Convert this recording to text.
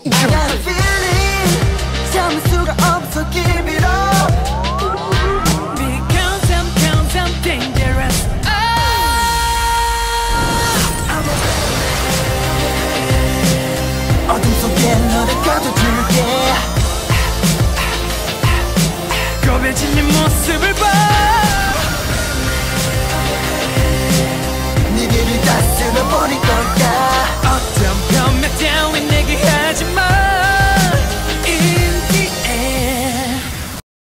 I got a feeling 참을 수가 없어 give it up Because I'm dangerous. 어둠 속에 너를 가둬둘게